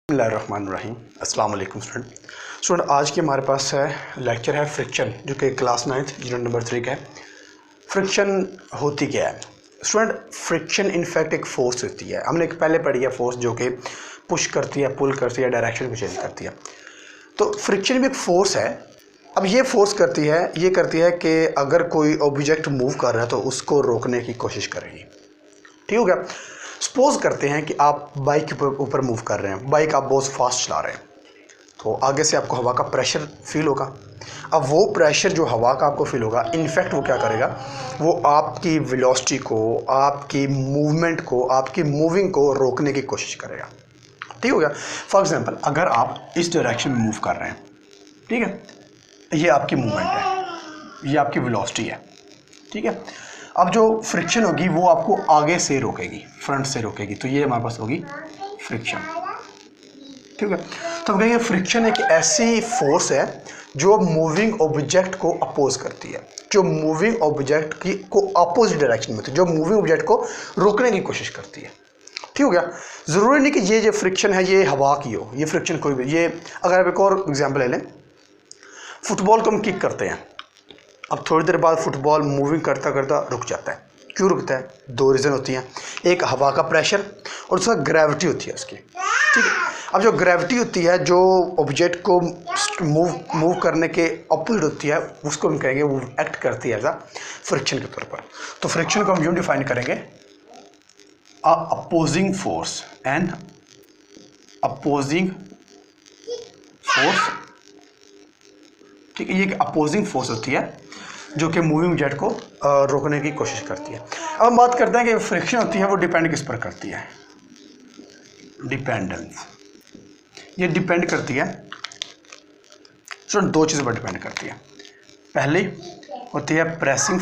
बिस्मिल्लाहिर्रहमानिर्रहीम। अस्सलाम वालेकुम स्टूडेंट। आज के हमारे पास लेक्चर है फ्रिक्शन, जो कि क्लास 9th यूनिट नंबर 3 का है। फ्रिक्शन होती क्या है स्टूडेंट? फ्रिक्शन इनफैक्ट एक फोर्स होती है। हमने एक पहले पढ़ी है फोर्स, जो कि पुश करती है, पुल करती है, डायरेक्शन को चेंज करती है। तो फ्रिक्शन भी एक फोर्स है। अब ये फोर्स करती है कि अगर कोई ऑब्जेक्ट मूव कर रहा है तो उसको रोकने की कोशिश करेगी। ठीक हो गया। सपोज करते हैं कि आप बाइक के ऊपर मूव कर रहे हैं, बाइक आप बहुत फास्ट चला रहे हैं, तो आगे से आपको हवा का प्रेशर फील होगा। अब वो प्रेशर जो हवा का आपको फील होगा, इनफैक्ट वो क्या करेगा, वो आपकी वेलोसिटी को, आपकी मूवमेंट को, आपकी मूविंग को रोकने की कोशिश करेगा। ठीक हो गया। फॉर एग्जांपल, अगर आप इस डायरेक्शन में मूव कर रहे हैं, ठीक है, ये आपकी मूवमेंट है, ये आपकी वेलोसिटी है, ठीक है। अब जो फ्रिक्शन होगी वो आपको आगे से रोकेगी, फ्रंट से रोकेगी, तो ये हमारे पास होगी फ्रिक्शन। ठीक है। तो हम कहेंगे फ्रिक्शन एक ऐसी फोर्स है जो मूविंग ऑब्जेक्ट को अपोज करती है, जो मूविंग ऑब्जेक्ट की को अपोजिट डायरेक्शन में होती है, जो मूविंग ऑब्जेक्ट को रोकने की कोशिश करती है। ठीक हो गया। ज़रूरी नहीं कि ये जो फ्रिक्शन है ये हवा की हो, ये फ्रिक्शन कोई भी, ये अगर आप एक और एग्जाम्पल ले लें, फुटबॉल को हम किक करते हैं, अब थोड़ी देर बाद फुटबॉल मूविंग करता करता रुक जाता है। क्यों रुकता है? दो रीज़न होती हैं, एक हवा का प्रेशर और दूसरा ग्रेविटी होती है उसकी। ठीक है। अब जो ग्रेविटी होती है, जो ऑब्जेक्ट को मूव करने के अपोजिट होती है, उसको हम कहेंगे वो एक्ट करती है एज अ फ्रिक्शन के तौर पर। तो फ्रिक्शन को हम यूँ डिफाइन करेंगे, a opposing force, and opposing force. ठीक है, ये एक अपोजिंग फोर्स होती है जो कि मूविंग ऑब्जेक्ट को रोकने की कोशिश करती है। अब हम बात करते हैं कि फ्रिक्शन होती है वो डिपेंड किस पर करती है? डिपेंडेंस। ये डिपेंड करती है सो दो चीज़ों पर डिपेंड करती है। पहली होती है प्रेसिंग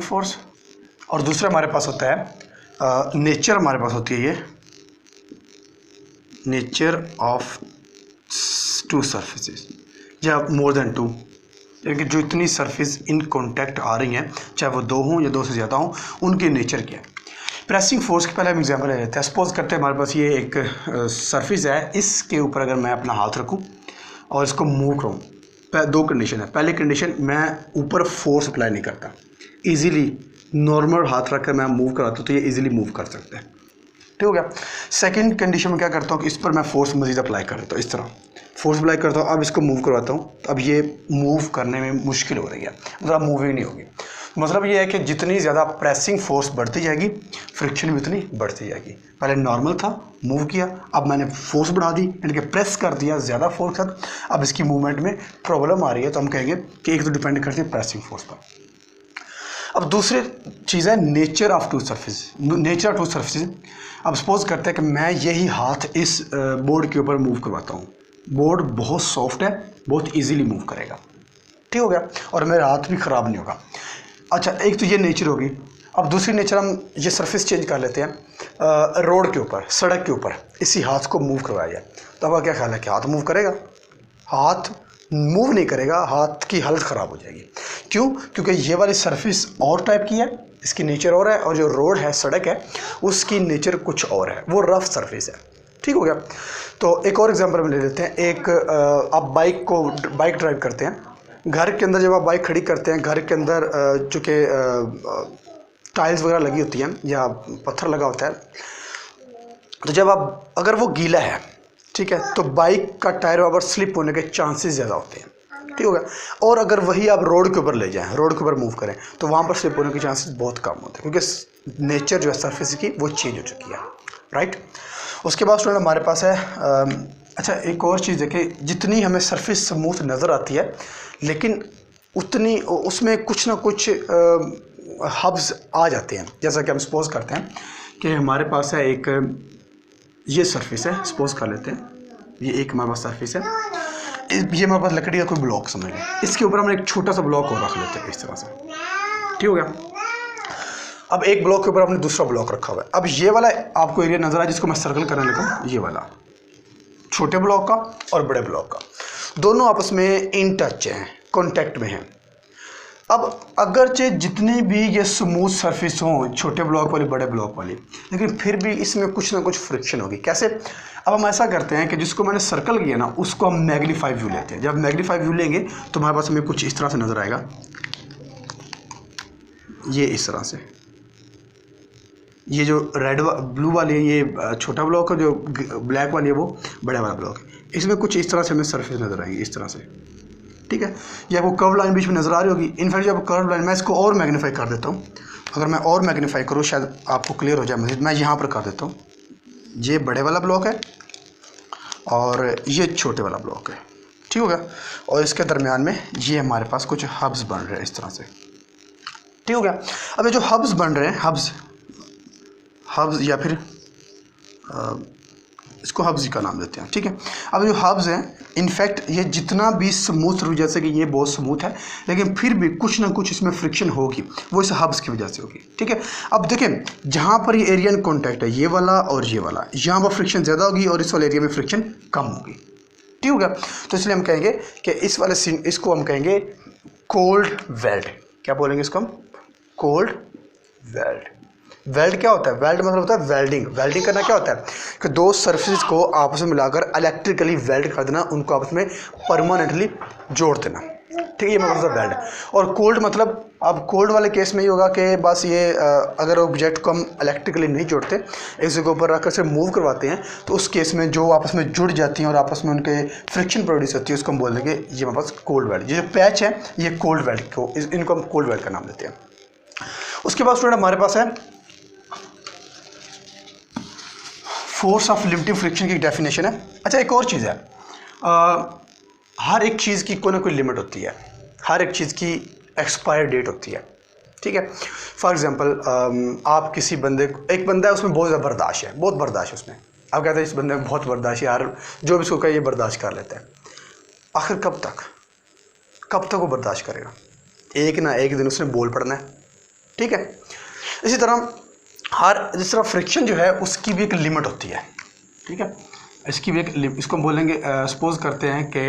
फोर्स, और दूसरा हमारे पास होता है नेचर, हमारे पास होती है ये नेचर ऑफ टू सर्फेसिस या मोर देन टू, यानी कि जो इतनी सरफेस इन कांटेक्ट आ रही हैं, चाहे वो दो हों या दो से ज़्यादा हों, उनकी नेचर क्या है। प्रेसिंग फोर्स के पहले हम एग्जांपल ले लेते हैं। सपोज करते हैं हमारे पास ये एक सरफेस है, इसके ऊपर अगर मैं अपना हाथ रखूं और इसको मूव करूं, दो कंडीशन है। पहली कंडीशन, मैं ऊपर फोर्स अप्लाई नहीं करता, ईजीली नॉर्मल हाथ रख कर मैं मूव कराता हूँ तो ये ईजिली मूव कर सकते हैं। ठीक हो गया। सेकंड कंडीशन में क्या करता हूँ कि इस पर मैं फोर्स मजीद अप्लाई कर देता हूँ, इस तरह फोर्स अप्लाई करता हूँ, अब इसको मूव करवाता हूँ, तो अब ये मूव करने में मुश्किल हो रही है, मतलब मूविंग नहीं होगी। मतलब ये है कि जितनी ज़्यादा प्रेसिंग फोर्स बढ़ती जाएगी, फ्रिक्शन भी उतनी बढ़ती जाएगी। पहले नॉर्मल था, मूव किया, अब मैंने फोर्स बढ़ा दी, यानी कि प्रेस कर दिया ज़्यादा फोर्स था, अब इसकी मूवमेंट में प्रॉब्लम आ रही है, तो हम कहेंगे कि एक तो डिपेंड करती है प्रेसिंग फोर्स पर। अब दूसरी चीज़ है नेचर ऑफ टू सर्फेसिस। अब सपोज करते हैं कि मैं यही हाथ इस बोर्ड के ऊपर मूव करवाता हूँ, बोर्ड बहुत सॉफ्ट है, बहुत इजीली मूव करेगा। ठीक हो गया, और मेरा हाथ भी ख़राब नहीं होगा। अच्छा, एक तो ये नेचर होगी। अब दूसरी नेचर, हम ये सरफेस चेंज कर लेते हैं, रोड के ऊपर, सड़क के ऊपर इसी हाथ को मूव करवाया जाए, तो आपका क्या ख्याल है कि हाथ मूव करेगा? हाथ मूव नहीं करेगा, हाथ की हालत ख़राब हो जाएगी। क्यों? क्योंकि ये वाली सरफेस और टाइप की है, इसकी नेचर और है, और जो रोड है, सड़क है, उसकी नेचर कुछ और है, वो रफ सरफेस है। ठीक हो गया। तो एक और एग्जांपल में ले लेते हैं। एक आप बाइक ड्राइव करते हैं, घर के अंदर जब आप बाइक खड़ी करते हैं, घर के अंदर चूँकि टाइल्स वगैरह लगी होती हैं या पत्थर लगा होता है, तो जब आप, अगर वो गीला है, ठीक है, तो बाइक का टायर वहाँ पर स्लिप होने के चांसेस ज़्यादा होते हैं। ठीक होगा। और अगर वही आप रोड के ऊपर ले जाएं, रोड के ऊपर मूव करें, तो वहाँ पर स्लिप होने के चांसेस बहुत कम होते हैं, क्योंकि नेचर जो है सरफेस की वो चेंज हो चुकी है। राइट। उसके बाद स्टूडेंट हमारे पास है अच्छा, एक और चीज़ है कि जितनी हमें सरफेस स्मूथ नज़र आती है, लेकिन उतनी उसमें कुछ ना कुछ हब्स आ जाते हैं। जैसा कि हम सपोज करते हैं कि हमारे पास है एक ये सरफेस है, सपोज कर लेते हैं, ये एक हमारे पास सरफेस है, ये हमारे पास लकड़ी का कोई ब्लॉक समझ लें, इसके ऊपर हम एक छोटा सा ब्लॉक और रख लेते हैं इस तरह से। ठीक हो गया। अब एक ब्लॉक के ऊपर आपने दूसरा ब्लॉक रखा हुआ है। अब ये वाला आपको एरिया नजर आया जिसको मैं सर्कल करने लगा, ये वाला छोटे ब्लॉक का और बड़े ब्लॉक का, दोनों आपस में इन टच हैं, कॉन्टैक्ट में हैं। अब अगरचे जितनी भी ये स्मूथ सरफेस हों, छोटे ब्लॉक वाली बड़े ब्लॉक वाली, लेकिन फिर भी इसमें कुछ ना कुछ फ्रिक्शन होगी। कैसे? अब हम ऐसा करते हैं कि जिसको मैंने सर्कल किया ना उसको हम मैग्नीफाई व्यू लेते हैं। जब मैग्नीफाई व्यू लेंगे तो हमारे पास हमें कुछ इस तरह से नज़र आएगा, ये इस तरह से। ये जो रेड ब्लू वाली है ये छोटा ब्लॉक है, जो ब्लैक वाली है वो बड़ा वाला ब्लॉक है। इसमें कुछ इस तरह से हमें सरफेस नज़र आएगी, इस तरह से, ठीक है। ये आपको कर्व लाइन बीच में नज़र आ रही होगी। इनफैक्ट जब कर्व लाइन, मैं इसको और मैग्नीफाई कर देता हूँ, अगर मैं और मैग्नीफाई करूँ शायद आपको क्लियर हो जाए मज़ीद। मैं यहाँ पर कर देता हूँ, ये बड़े वाला ब्लॉक है और ये छोटे वाला ब्लॉक है, ठीक हो गया। और इसके दरमियान में ये हमारे पास कुछ हब्स बन रहे हैं इस तरह से, ठीक हो गया। अब ये जो हब्स बन रहे हैं, हब्स या फिर इसको हब्स का नाम देते हैं, ठीक है। अब जो हब्स हैं, इनफैक्ट ये जितना भी स्मूथ, जैसे कि ये बहुत स्मूथ है लेकिन फिर भी कुछ ना कुछ इसमें फ्रिक्शन होगी, वो इस हब्स की वजह से होगी, ठीक है। अब देखें, जहाँ पर ये एरिया इन कॉन्टैक्ट है, ये वाला और ये वाला, यहाँ पर फ्रिक्शन ज़्यादा होगी और इस वाले एरिया में फ्रिक्शन कम होगी, ठीक होगा। तो इसलिए हम कहेंगे कि इस वाले सीन, इसको हम कहेंगे कोल्ड वेल्ड। क्या बोलेंगे इसको हम? Cold weld. वेल्ड क्या होता है? वेल्ड मतलब होता है वेल्डिंग। वेल्डिंग करना क्या होता है कि दो सरफेस को आपस में मिलाकर इलेक्ट्रिकली वेल्ड कर देना, उनको आपस में परमानेंटली जोड़ देना, ठीक है। ये मतलब वेल्ड। और कोल्ड मतलब, अब कोल्ड वाले केस में ये होगा कि बस ये अगर ऑब्जेक्ट को हम इलेक्ट्रिकली नहीं जोड़ते, एक जगह ऊपर रखकर से मूव करवाते हैं, तो उस केस में जो आपस में जुड़ जाती हैं और आपस में उनके फ्रिक्शन प्रोड्यूस होती है, उसको हम बोल देंगे ये हमारे पास कोल्ड वेल्ड। ये जो पैच है ये कोल्ड वेल्ड को, इनको हम कोल्ड वेल्ड का नाम देते हैं। उसके बाद स्टूडेंट हमारे पास है फोर्स ऑफ लिमिटिंग फ्रिक्शन की डेफिनेशन है। अच्छा, एक और चीज़ है, हर एक चीज़ की कोई ना कोई लिमिट होती है, हर एक चीज़ की एक्सपायर डेट होती है, ठीक है। फॉर एग्जांपल आप किसी बंदे को, एक बंदा है उसमें बहुत ज़्यादा बर्दाश्त है, बहुत बर्दाश्त है उसमें, आप कहते हैं इस बंदे में बहुत बर्दाश्त है यार, जो भी उसको कहे ये बर्दाश्त कर लेता है। आखिर कब तक वो बर्दाश्त करेगा? एक ना एक दिन उसने बोल पड़ना है, ठीक है। इसी तरह जिस तरह फ्रिक्शन जो है उसकी भी एक लिमिट होती है, ठीक है। इसकी भी एक, इसको हम बोलेंगे, सपोज करते हैं कि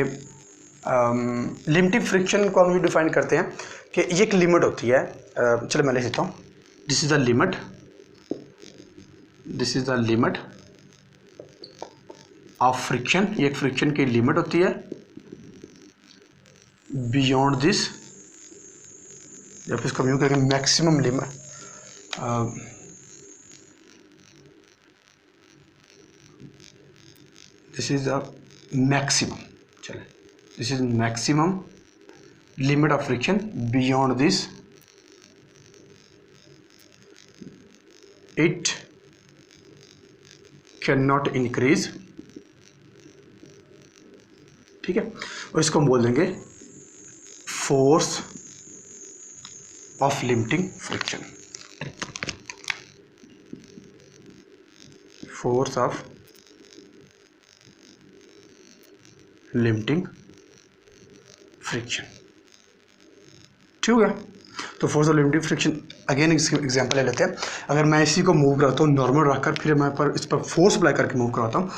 लिमिटिंग फ्रिक्शन को हम डिफाइन करते हैं कि ये एक लिमिट होती है। चलो मैं लिख देता हूँ, this is the limit of friction. ये एक फ्रिक्शन की लिमिट होती है। बियॉन्ड दिस, या फिर इसको हम यूँ कहेंगे maximum limit, this is the maximum, चले, this is maximum limit of friction. Beyond this it can not increase, ठीक है। और इसको हम बोल देंगे force of limiting friction, force of limiting friction, ठीक है। तो force of limiting friction, again example ले लेते हैं। अगर मैं इसी को मूव कराता हूँ नॉर्मल रखकर, फिर मैं इस पर फोर्स अप्लाई करके मूव कराता हूँ,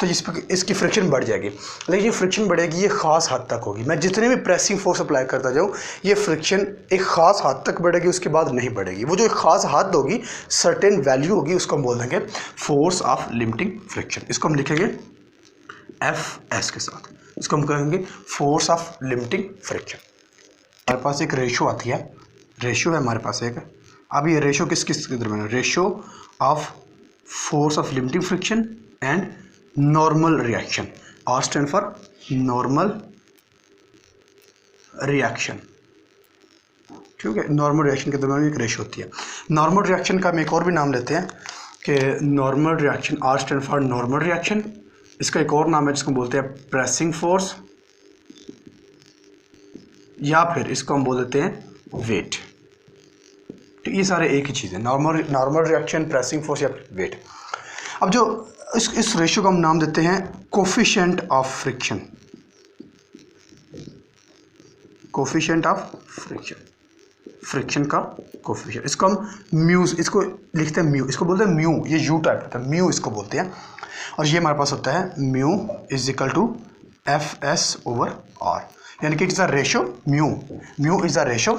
तो इसकी फ्रिक्शन बढ़ जाएगी। लेकिन ये फ्रिक्शन बढ़ेगी, ये ख़ास हद तक होगी। मैं जितने भी प्रेसिंग फोर्स अप्लाई करता जाऊँ, ये फ्रिक्शन एक ख़ास हद तक बढ़ेगी, उसके बाद नहीं बढ़ेगी। वो जो एक ख़ास हद होगी, सर्टेन वैल्यू होगी, उसको हम बोल देंगे फोर्स ऑफ लिमिटिंग फ्रिक्शन। इसको हम लिखेंगे FS के साथ, इसको हम कहेंगे फोर्स ऑफ लिमिटिंग फ्रिक्शन। हमारे पास एक रेशो आती है, रेशो है हमारे पास एक। अब ये रेशो किस के दरमियान है? Ratio of force of limiting friction and normal reaction. R stand for normal reaction, ठीक है। नॉर्मल रिएक्शन के दरमियान एक रेशो होती है। नॉर्मल रिएक्शन का हम एक और भी नाम लेते हैं कि normal reaction, R stand for normal reaction. इसका एक और नाम है जिसको बोलते हैं प्रेसिंग फोर्स, या फिर इसको हम बोल देते हैं वेट। तो ये सारे एक ही चीज़ है, नॉर्मल रिएक्शन, प्रेसिंग फोर्स या वेट। अब जो इस रेशियो को हम नाम देते हैं coefficient of friction, coefficient of friction का कोफिशिएंट। इसको हम म्यू, इसको लिखते हैं म्यू, इसको बोलते हैं म्यू, ये यू टाइप होता है, म्यू इसको बोलते हैं। और ये हमारे पास होता है mu is equal to FS/R, यानी कि it's a ratio, mu is a ratio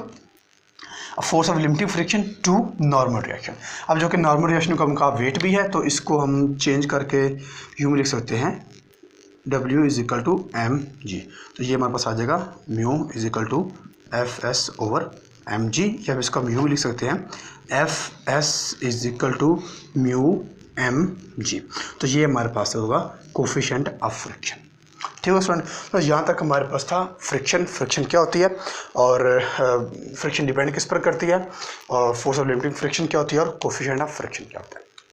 force of limiting friction to normal reaction. अब जो कि नॉर्मल रिएक्शन का वेट भी है, तो इसको हम चेंज करके यूँ लिख सकते हैं W is equal to M G. तो ये हमारे पास आ जाएगा mu is equal to F S over M G, या हम इसको हम यूँ भी लिख सकते हैं F S is equal to mu M G. तो ये हमारे पास होगा कोफिशिएंट ऑफ फ्रिक्शन। ठीक है स्टूडेंट, तो यहाँ तक हमारे पास था फ्रिक्शन क्या होती है, और फ्रिक्शन डिपेंड किस पर करती है, और फोर्स ऑफ लिमिटिंग फ्रिक्शन क्या होती है, और कोफिशिएंट ऑफ फ्रिक्शन क्या होता है।